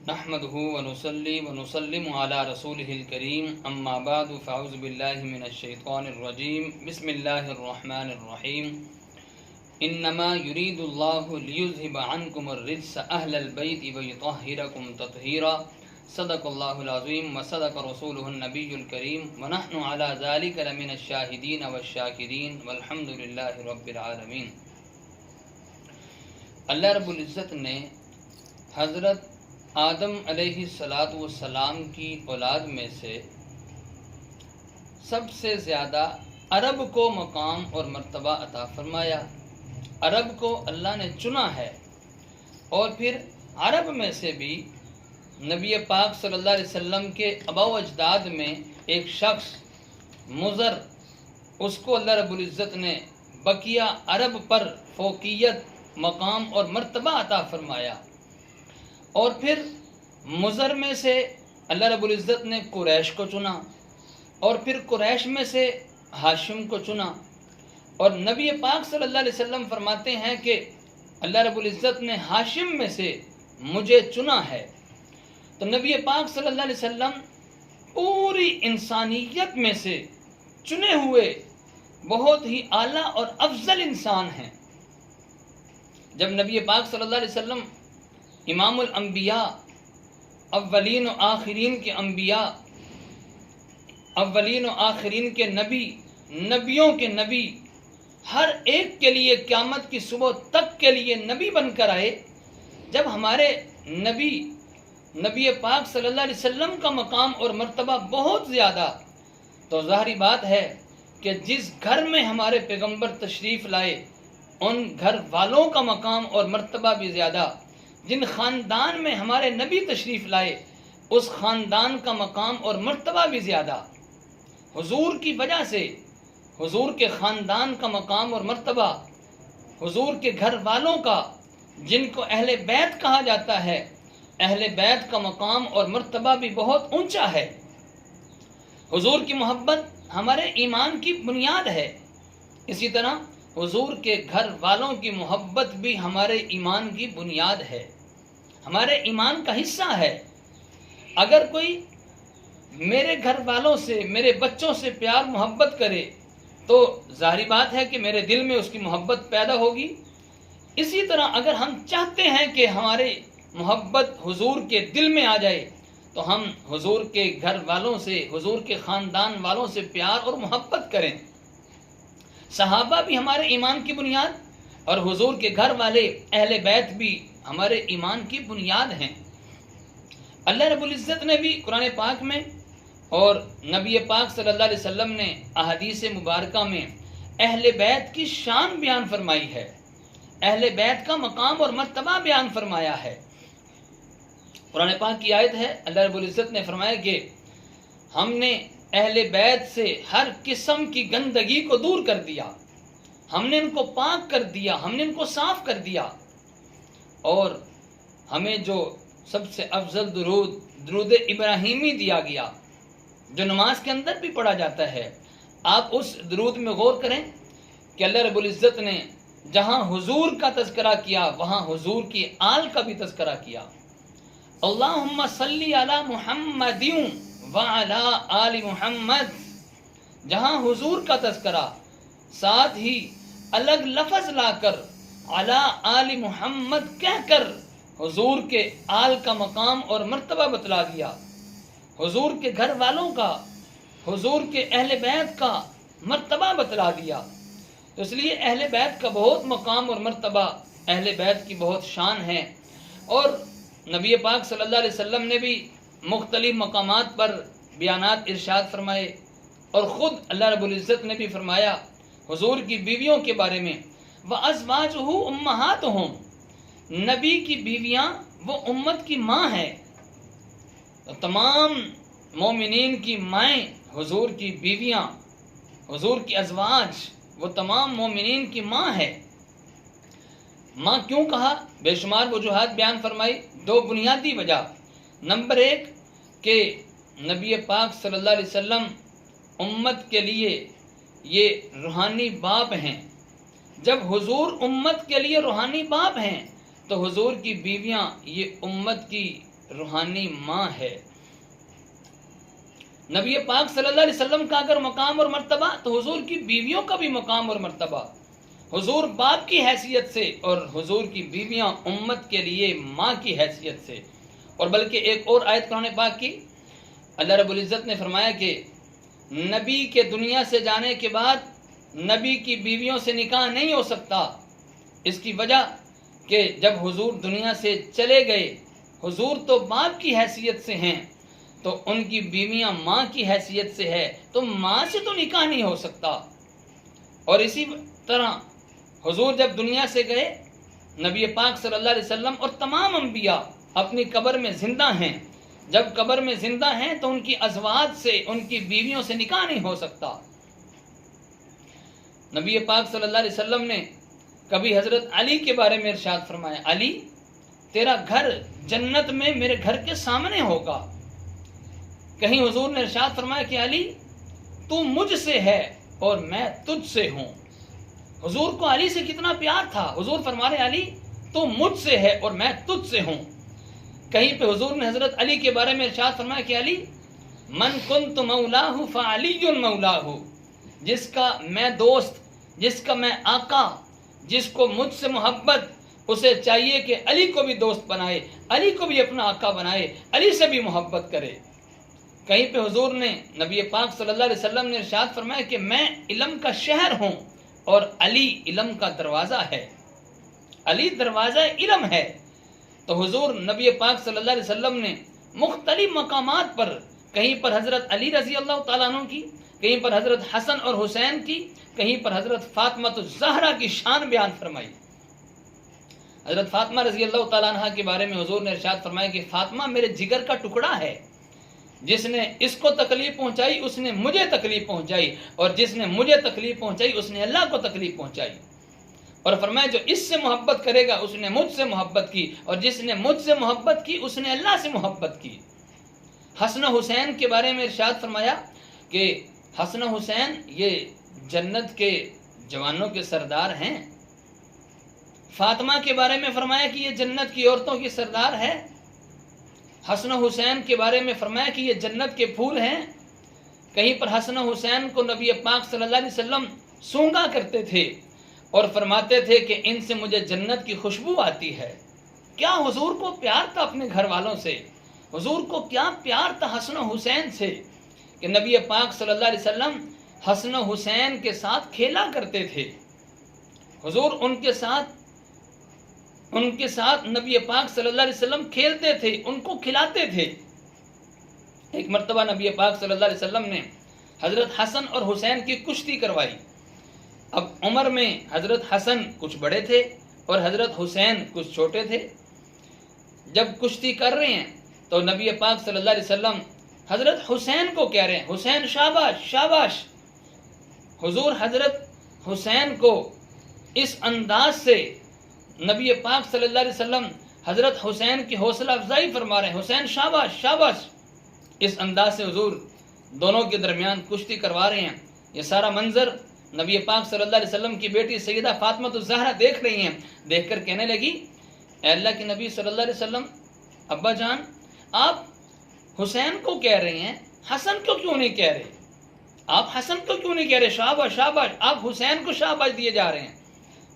نحمده ونصلي ونسلم على رسوله الكريم اما بعد فاعوذ بالله من الشيطان الرجيم بسم الله الرحمن الرحيم انما يريد الله ليذهب عنكم الرجس اهل البيت ويطهركم تطهيرا صدق الله العظيم وصدق رسوله النبي الكريم ونحن على ذلك لمن الشاهدين والشاكرين والحمد لله رب العالمين۔ اللہ رب العزت نے حضرت آدم علیہ السلام کی اولاد میں سے سب سے زیادہ عرب کو مقام اور مرتبہ عطا فرمایا۔ عرب کو اللہ نے چنا ہے، اور پھر عرب میں سے بھی نبی پاک صلی اللہ علیہ وسلم کے آباء و اجداد میں ایک شخص مضر، اس کو اللہ رب العزت نے بقیہ عرب پر فوقیت، مقام اور مرتبہ عطا فرمایا۔ اور پھر مضر میں سے اللہ رب العزت نے قریش کو چنا، اور پھر قریش میں سے ہاشم کو چنا، اور نبی پاک صلی اللہ علیہ وسلم فرماتے ہیں کہ اللہ رب العزت نے ہاشم میں سے مجھے چنا ہے۔ تو نبی پاک صلی اللہ علیہ وسلم پوری انسانیت میں سے چنے ہوئے بہت ہی اعلیٰ اور افضل انسان ہیں۔ جب نبی پاک صلی اللہ علیہ وسلم امام الانبیاء، اولین و آخرین کے انبیاء، اولین و آخرین کے نبی، نبیوں کے نبی، ہر ایک کے لیے قیامت کی صبح تک کے لیے نبی بن کر آئے، جب ہمارے نبی پاک صلی اللہ علیہ وسلم کا مقام اور مرتبہ بہت زیادہ، تو ظاہری بات ہے کہ جس گھر میں ہمارے پیغمبر تشریف لائے ان گھر والوں کا مقام اور مرتبہ بھی زیادہ، جن خاندان میں ہمارے نبی تشریف لائے اس خاندان کا مقام اور مرتبہ بھی زیادہ۔ حضور کی وجہ سے حضور کے خاندان کا مقام اور مرتبہ، حضور کے گھر والوں کا، جن کو اہل بیت کہا جاتا ہے، اہل بیت کا مقام اور مرتبہ بھی بہت اونچا ہے۔ حضور کی محبت ہمارے ایمان کی بنیاد ہے، اسی طرح حضور کے گھر والوں کی محبت بھی ہمارے ایمان کی بنیاد ہے، ہمارے ایمان کا حصہ ہے۔ اگر کوئی میرے گھر والوں سے، میرے بچوں سے پیار محبت کرے تو ظاہری بات ہے کہ میرے دل میں اس کی محبت پیدا ہوگی۔ اسی طرح اگر ہم چاہتے ہیں کہ ہمارے محبت حضور کے دل میں آ جائے تو ہم حضور کے گھر والوں سے، حضور کے خاندان والوں سے پیار اور محبت کریں۔ صحابہ بھی ہمارے ایمان کی بنیاد، اور حضور کے گھر والے اہل بیت بھی ہمارے ایمان کی بنیاد ہیں۔ اللہ رب العزت نے بھی قرآن پاک میں اور نبی پاک صلی اللہ علیہ وسلم نے احادیث مبارکہ میں اہل بیت کی شان بیان فرمائی ہے، اہل بیت کا مقام اور مرتبہ بیان فرمایا ہے۔ قرآن پاک کی آیت ہے، اللہ رب العزت نے فرمایا کہ ہم نے اہل بیت سے ہر قسم کی گندگی کو دور کر دیا، ہم نے ان کو پاک کر دیا، ہم نے ان کو صاف کر دیا، اور ہمیں جو سب سے افضل درود ابراہیمی دیا گیا، جو نماز کے اندر بھی پڑھا جاتا ہے۔ آپ اس درود میں غور کریں کہ اللہ رب العزت نے جہاں حضور کا تذکرہ کیا وہاں حضور کی آل کا بھی تذکرہ کیا۔ اللہم صلی علی محمد وعلی آل محمد، جہاں حضور کا تذکرہ ساتھ ہی الگ لفظ لا کر علی آل محمد کہہ کر حضور کے آل کا مقام اور مرتبہ بتلا دیا، حضور کے گھر والوں کا، حضور کے اہل بیت کا مرتبہ بتلا دیا۔ تو اس لیے اہل بیت کا بہت مقام اور مرتبہ، اہل بیت کی بہت شان ہے۔ اور نبی پاک صلی اللہ علیہ وسلم نے بھی مختلف مقامات پر بیانات ارشاد فرمائے، اور خود اللہ رب العزت نے بھی فرمایا حضور کی بیویوں کے بارے میں، وَأَزْوَاجُهُ أُمَّهَاتُهُمْ، نبی کی بیویاں وہ امت کی ماں ہیں۔ تو تمام مومنین کی مائیں حضور کی بیویاں، حضور کی ازواج وہ تمام مومنین کی ماں ہے۔ ماں کیوں کہا؟ بے شمار وجوہات بیان فرمائی، دو بنیادی وجہ۔ نمبر ایک کہ نبی پاک صلی اللہ علیہ وسلم امت کے لیے یہ روحانی باپ ہیں۔ جب حضور امت کے لیے روحانی باپ ہیں تو حضور کی بیویاں یہ امت کی روحانی ماں ہے۔ نبی پاک صلی اللہ علیہ وسلم کا اگر مقام اور مرتبہ تو حضور کی بیویوں کا بھی مقام اور مرتبہ، حضور باپ کی حیثیت سے اور حضور کی بیویاں امت کے لیے ماں کی حیثیت سے۔ اور بلکہ ایک اور آیت قرآن پاک کی اللہ رب العزت نے فرمایا کہ نبی کے دنیا سے جانے کے بعد نبی کی بیویوں سے نکاح نہیں ہو سکتا۔ اس کی وجہ کہ جب حضور دنیا سے چلے گئے، حضور تو باپ کی حیثیت سے ہیں تو ان کی بیویاں ماں کی حیثیت سے ہے، تو ماں سے تو نکاح نہیں ہو سکتا۔ اور اسی طرح حضور جب دنیا سے گئے، نبی پاک صلی اللہ علیہ وسلم اور تمام انبیاء اپنی قبر میں زندہ ہیں۔ جب قبر میں زندہ ہیں تو ان کی ازواج سے، ان کی بیویوں سے نکاح نہیں ہو سکتا۔ نبی پاک صلی اللہ علیہ وسلم نے کبھی حضرت علی کے بارے میں ارشاد فرمایا، علی تیرا گھر جنت میں میرے گھر کے سامنے ہوگا۔ کہیں حضور نے ارشاد فرمایا کہ علی تو مجھ سے ہے اور میں تجھ سے ہوں۔ حضور کو علی سے کتنا پیار تھا، حضور فرما رہے علی تو مجھ سے ہے اور میں تجھ سے ہوں۔ کہیں پہ حضور نے حضرت علی کے بارے میں ارشاد فرمایا کہ علی من کنت مولاہ فعلی مولاہ، جس کا میں دوست، جس کا میں آقا، جس کو مجھ سے محبت، اسے چاہیے کہ علی کو بھی دوست بنائے، علی کو بھی اپنا آقا بنائے، علی سے بھی محبت کرے۔ کہیں پہ حضور نے نبی پاک صلی اللہ علیہ وسلم نے ارشاد فرمایا کہ میں علم کا شہر ہوں اور علی علم کا دروازہ ہے، علی دروازہ علم ہے۔ تو حضور نبی پاک صلی اللہ علیہ وسلم نے مختلف مقامات پر، کہیں پر حضرت علی رضی اللہ تعالیٰ عنہ کی، کہیں پر حضرت حسن اور حسین کی، کہیں پر حضرت فاطمہ الزہرا کی شان بیان فرمائی۔ حضرت فاطمہ رضی اللہ تعالیٰ عنہ کے بارے میں حضور نے ارشاد فرمایا کہ فاطمہ میرے جگر کا ٹکڑا ہے، جس نے اس کو تکلیف پہنچائی اس نے مجھے تکلیف پہنچائی، اور جس نے مجھے تکلیف پہنچائی اس نے اللہ کو تکلیف پہنچائی۔ اور فرمایا جو اس سے محبت کرے گا اس نے مجھ سے محبت کی، اور جس نے مجھ سے محبت کی اس نے اللہ سے محبت کی۔ حسن حسین کے بارے میں ارشاد فرمایا کہ حسن حسین یہ جنت کے جوانوں کے سردار ہیں۔ فاطمہ کے بارے میں فرمایا کہ یہ جنت کی عورتوں کی سردار ہے۔ حسن حسین کے بارے میں فرمایا کہ یہ جنت کے پھول ہیں۔ کہیں پر حسن حسین کو نبی پاک صلی اللہ علیہ وسلم سونگا کرتے تھے اور فرماتے تھے کہ ان سے مجھے جنت کی خوشبو آتی ہے۔ کیا حضور کو پیار تھا اپنے گھر والوں سے، حضور کو کیا پیار تھا حسن حسین سے کہ نبی پاک صلی اللہ علیہ وسلم حسن حسین کے ساتھ کھیلا کرتے تھے۔ حضور ان کے ساتھ نبی پاک صلی اللہ علیہ وسلم کھیلتے تھے، ان کو کھلاتے تھے۔ ایک مرتبہ نبی پاک صلی اللہ علیہ وسلم نے حضرت حسن اور حسین کی کشتی کروائی۔ اب عمر میں حضرت حسن کچھ بڑے تھے اور حضرت حسین کچھ چھوٹے تھے۔ جب کشتی کر رہے ہیں تو نبی پاک صلی اللہ علیہ وسلم حضرت حسین کو کہہ رہے ہیں حسین شاباش شاباش۔ حضور حضرت حسین کو اس انداز سے نبی پاک صلی اللہ علیہ وسلم حضرت حسین کی حوصلہ افزائی فرما رہے ہیں، حسین شاباش شاباش۔ اس انداز سے حضور دونوں کے درمیان کشتی کروا رہے ہیں۔ یہ سارا منظر نبی پاک صلی اللہ علیہ وسلم کی بیٹی سیدہ فاطمہ الزہرا دیکھ رہی ہیں۔ دیکھ کر کہنے لگی اے اللہ کے نبی صلی اللہ علیہ وسلم، ابا جان آپ حسین کو کہہ رہے ہیں، حسن کو کیوں نہیں کہہ رہے؟ آپ حسن کو کیوں نہیں کہہ رہے؟ شاباش شاباش، آپ حسین کو شاباش دیے جا رہے ہیں۔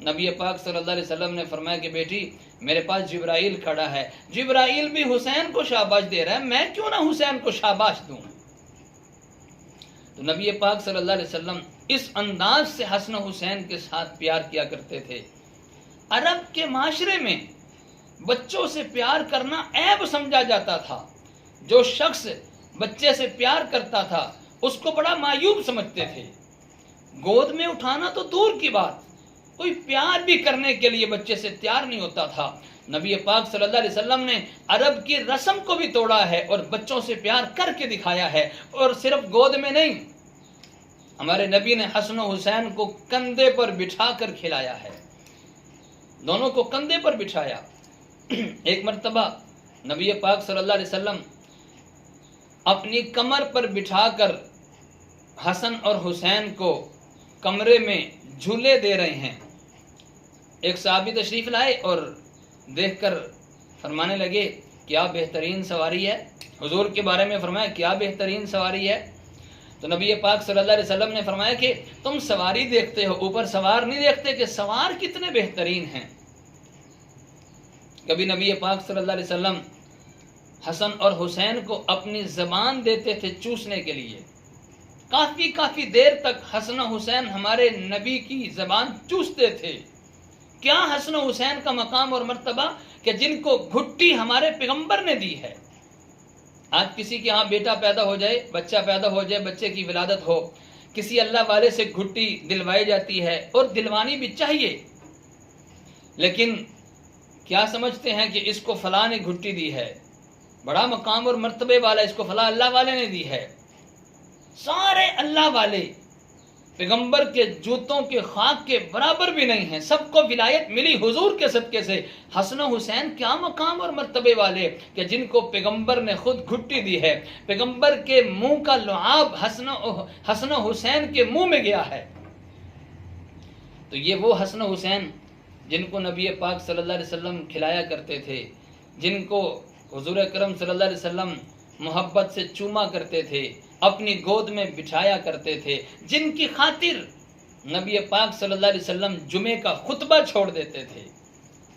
نبی پاک صلی اللہ علیہ وسلم نے فرمایا کہ بیٹی میرے پاس جبرائیل کھڑا ہے، جبرائیل بھی حسین کو شاباش دے رہا ہے، میں کیوں نہ حسین کو شاباش دوں؟ تو نبی پاک صلی اللہ علیہ وسلم اس انداز سے حسن حسین کے ساتھ پیار کیا کرتے تھے۔ عرب کے معاشرے میں بچوں سے پیار کرنا عیب سمجھا جاتا تھا۔ جو شخص بچے سے پیار کرتا تھا اس کو بڑا معیوب سمجھتے تھے۔ گود میں اٹھانا تو دور کی بات، کوئی پیار بھی کرنے کے لیے بچے سے تیار نہیں ہوتا تھا۔ نبی پاک صلی اللہ علیہ وسلم نے عرب کی رسم کو بھی توڑا ہے اور بچوں سے پیار کر کے دکھایا ہے، اور صرف گود میں نہیں، ہمارے نبی نے حسن و حسین کو کندھے پر بٹھا کر کھلایا ہے، دونوں کو کندھے پر بٹھایا۔ ایک مرتبہ نبی پاک صلی اللہ علیہ وسلم اپنی کمر پر بٹھا کر حسن اور حسین کو کمرے میں جھولے دے رہے ہیں۔ ایک صحابی تشریف لائے اور دیکھ کر فرمانے لگے کیا بہترین سواری ہے. حضور کے بارے میں فرمایا کیا بہترین سواری ہے. تو نبی پاک صلی اللہ علیہ وسلم نے فرمایا کہ تم سواری دیکھتے ہو، اوپر سوار نہیں دیکھتے کہ سوار کتنے بہترین ہیں. کبھی نبی پاک صلی اللہ علیہ وسلم حسن اور حسین کو اپنی زبان دیتے تھے چوسنے کے لیے. کافی دیر تک حسن و حسین ہمارے نبی کی زبان چوستے تھے. کیا حسن و حسین کا مقام اور مرتبہ کہ جن کو گھٹی ہمارے پیغمبر نے دی ہے. آج کسی کے ہاں بیٹا پیدا ہو جائے، بچہ پیدا ہو جائے، بچے کی ولادت ہو، کسی اللہ والے سے گھٹی دلوائی جاتی ہے اور دلوانی بھی چاہیے، لیکن کیا سمجھتے ہیں کہ اس کو فلاں نے گھٹی دی ہے، بڑا مقام اور مرتبے والا، اس کو فلاں اللہ والے نے دی ہے. سارے اللہ والے پیغمبر کے جوتوں کے خاک کے برابر بھی نہیں ہیں. سب کو ولایت ملی حضور کے صدقے سے. حسن و حسین کیا مقام اور مرتبے والے کہ جن کو پیغمبر نے خود گھٹی دی ہے. پیغمبر کے منہ کا لعاب حسن و حسین کے منہ میں گیا ہے. تو یہ وہ حسن و حسین جن کو نبی پاک صلی اللہ علیہ وسلم کھلایا کرتے تھے، جن کو حضور اکرم صلی اللہ علیہ وسلم محبت سے چوما کرتے تھے، اپنی گود میں بٹھایا کرتے تھے، جن کی خاطر نبی پاک صلی اللہ علیہ وسلم جمعے کا خطبہ چھوڑ دیتے تھے.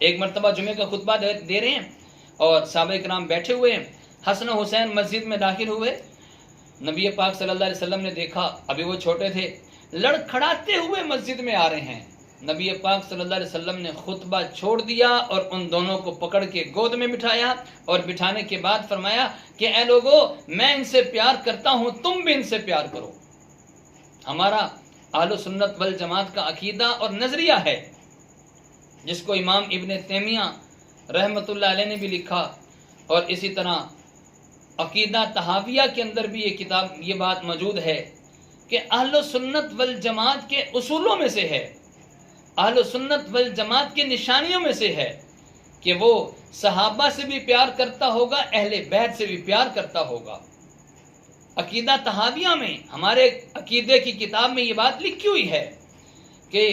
ایک مرتبہ جمعے کا خطبہ دے رہے ہیں اور صحابہ کرام بیٹھے ہوئے ہیں. حسن و حسین مسجد میں داخل ہوئے. نبی پاک صلی اللہ علیہ وسلم نے دیکھا، ابھی وہ چھوٹے تھے، لڑکھڑاتے ہوئے مسجد میں آ رہے ہیں. نبی پاک صلی اللہ علیہ وسلم نے خطبہ چھوڑ دیا اور ان دونوں کو پکڑ کے گود میں بٹھایا اور بٹھانے کے بعد فرمایا کہ اے لوگو، میں ان سے پیار کرتا ہوں، تم بھی ان سے پیار کرو. ہمارا اہل سنت والجماعت کا عقیدہ اور نظریہ ہے، جس کو امام ابن تیمیہ رحمۃ اللہ علیہ نے بھی لکھا، اور اسی طرح عقیدہ طحاویہ کے اندر بھی یہ بات موجود ہے کہ اہل سنت والجماعت کے اصولوں میں سے ہے، اہل سنت والجماعت کی نشانیوں میں سے ہے کہ وہ صحابہ سے بھی پیار کرتا ہوگا، اہل بیت سے بھی پیار کرتا ہوگا. عقیدہ طحاویہ میں، ہمارے عقیدے کی کتاب میں یہ بات لکھی ہوئی ہے کہ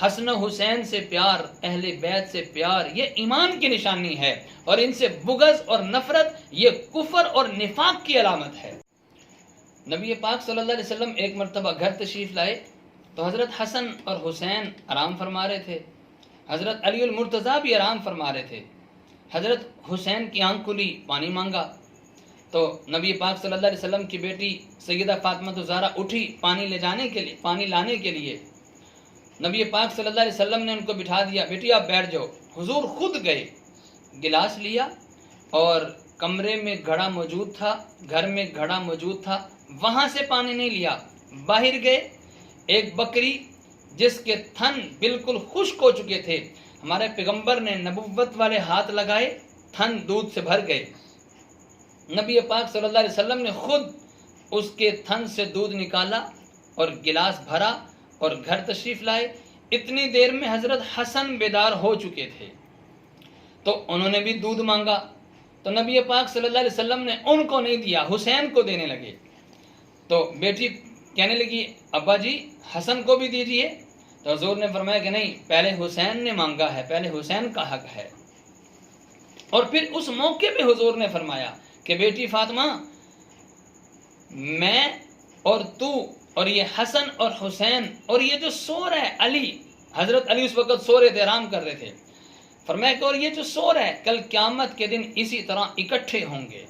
حسن و حسین سے پیار، اہل بیت سے پیار، یہ ایمان کی نشانی ہے، اور ان سے بغض اور نفرت یہ کفر اور نفاق کی علامت ہے. نبی پاک صلی اللہ علیہ وسلم ایک مرتبہ گھر تشریف لائے تو حضرت حسن اور حسین آرام فرما رہے تھے. حضرت علی المرتضیٰ بھی آرام فرما رہے تھے. حضرت حسین کی آنکھ کھلی، پانی مانگا تو نبی پاک صلی اللہ علیہ وسلم کی بیٹی سیدہ فاطمہ الزہرا اٹھی پانی لانے کے لیے. نبی پاک صلی اللہ علیہ وسلم نے ان کو بٹھا دیا، بیٹی آپ بیٹھ جاؤ. حضور خود گئے، گلاس لیا اور کمرے میں گھڑا موجود تھا، گھر میں گھڑا موجود تھا، وہاں سے پانی نہیں لیا، باہر گئے. ایک بکری جس کے تھن بالکل خشک ہو چکے تھے، ہمارے پیغمبر نے نبوت والے ہاتھ لگائے، تھن دودھ سے بھر گئے. نبی پاک صلی اللہ علیہ وسلم نے خود اس کے تھن سے دودھ نکالا اور گلاس بھرا اور گھر تشریف لائے. اتنی دیر میں حضرت حسن بیدار ہو چکے تھے تو انہوں نے بھی دودھ مانگا تو نبی پاک صلی اللہ علیہ وسلم نے ان کو نہیں دیا، حسین کو دینے لگے. تو بیٹی کہنے لگی ابا جی حسن کو بھی دیجیے. تو حضور نے فرمایا کہ نہیں، پہلے حسین نے مانگا ہے، پہلے حسین کا حق ہے. اور پھر اس موقع پہ حضور نے فرمایا کہ بیٹی فاطمہ، میں اور تو اور یہ حسن اور حسین اور یہ جو سو رہا ہے علی، حضرت علی اس وقت سو رہے تھے، آرام کر رہے تھے، فرمایا کہ اور یہ جو سو رہا ہے کل قیامت کے دن اسی طرح اکٹھے ہوں گے.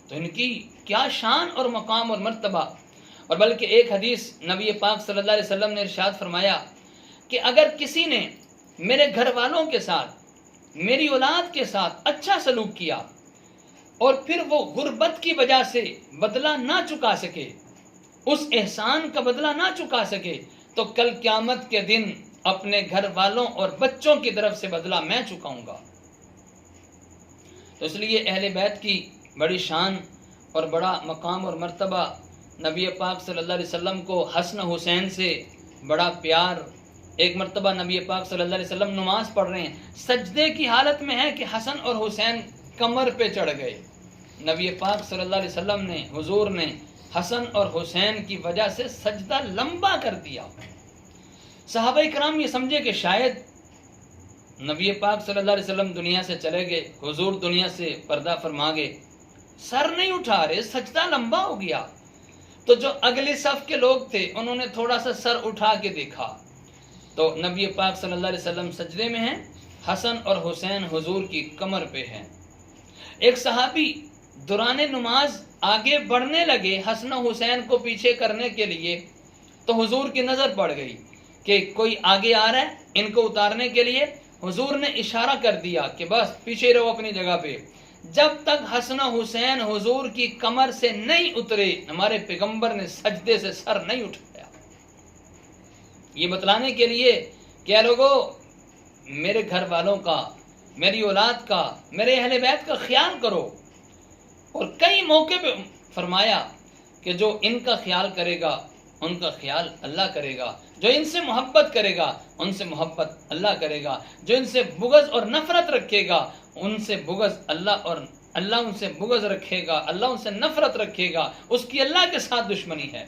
تو ان کی کیا شان اور مقام اور مرتبہ. اور بلکہ ایک حدیث نبی پاک صلی اللہ علیہ وسلم نے ارشاد فرمایا کہ اگر کسی نے میرے گھر والوں کے ساتھ، میری اولاد کے ساتھ اچھا سلوک کیا اور پھر وہ غربت کی وجہ سے بدلہ نہ چکا سکے، اس احسان کا بدلہ نہ چکا سکے، تو کل قیامت کے دن اپنے گھر والوں اور بچوں کی طرف سے بدلہ میں چکاؤں گا. تو اس لیے اہل بیت کی بڑی شان اور بڑا مقام اور مرتبہ. نبی پاک صلی اللہ علیہ وسلم کو حسن حسین سے بڑا پیار. ایک مرتبہ نبی پاک صلی اللہ علیہ وسلم نماز پڑھ رہے ہیں، سجدے کی حالت میں ہے کہ حسن اور حسین کمر پہ چڑھ گئے. نبی پاک صلی اللہ علیہ وسلم نے، حضور نے حسن اور حسین کی وجہ سے سجدہ لمبا کر دیا. صحابہ کرام یہ سمجھے کہ شاید نبی پاک صلی اللہ علیہ وسلم دنیا سے چلے گئے، حضور دنیا سے پردہ فرما گئے، سر نہیں اٹھا رہے، سجدہ لمبا ہو گیا۔ تو جو اگلی صف کے لوگ تھے انہوں نے تھوڑا سا سر اٹھا کے دیکھا تو نبی پاک صلی اللہ علیہ وسلم سجدے میں ہیں، حسن اور حسین حضور کی کمر پہ ہیں۔ ایک صحابی دوران نماز آگے بڑھنے لگے حسن و حسین کو پیچھے کرنے کے لیے، تو حضور کی نظر پڑ گئی کہ کوئی آگے آ رہا ہے ان کو اتارنے کے لیے۔ حضور نے اشارہ کر دیا کہ بس پیچھے رہو اپنی جگہ پہ۔ جب تک حسن و حسین حضور کی کمر سے نہیں اترے ہمارے پیغمبر نے سجدے سے سر نہیں اٹھایا۔ یہ بتلانے کے لیے کہ اے لوگو، میرے گھر والوں کا، میری اولاد کا، میرے اہل بیت کا خیال کرو۔ اور کئی موقع پہ فرمایا کہ جو ان کا خیال کرے گا ان کا خیال اللہ کرے گا، جو ان سے محبت کرے گا ان سے محبت اللہ کرے گا، جو ان سے بغض اور نفرت رکھے گا ان سے بغض اللہ، اور اللہ ان سے بغض رکھے گا، اللہ ان سے نفرت رکھے گا، اس کی اللہ کے ساتھ دشمنی ہے۔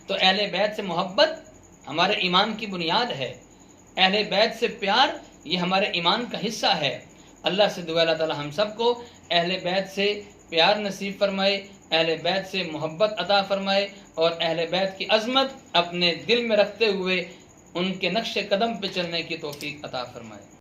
تو اہل بیت سے محبت ہمارے ایمان کی بنیاد ہے، اہل بیت سے پیار یہ ہمارے ایمان کا حصہ ہے۔ اللہ سے دعا اللہ تعالی ہم سب کو اہل بیت سے پیار نصیب فرمائے، اہل بیت سے محبت عطا فرمائے، اور اہل بیت کی عظمت اپنے دل میں رکھتے ہوئے ان کے نقش قدم پہ چلنے کی توفیق عطا فرمائے۔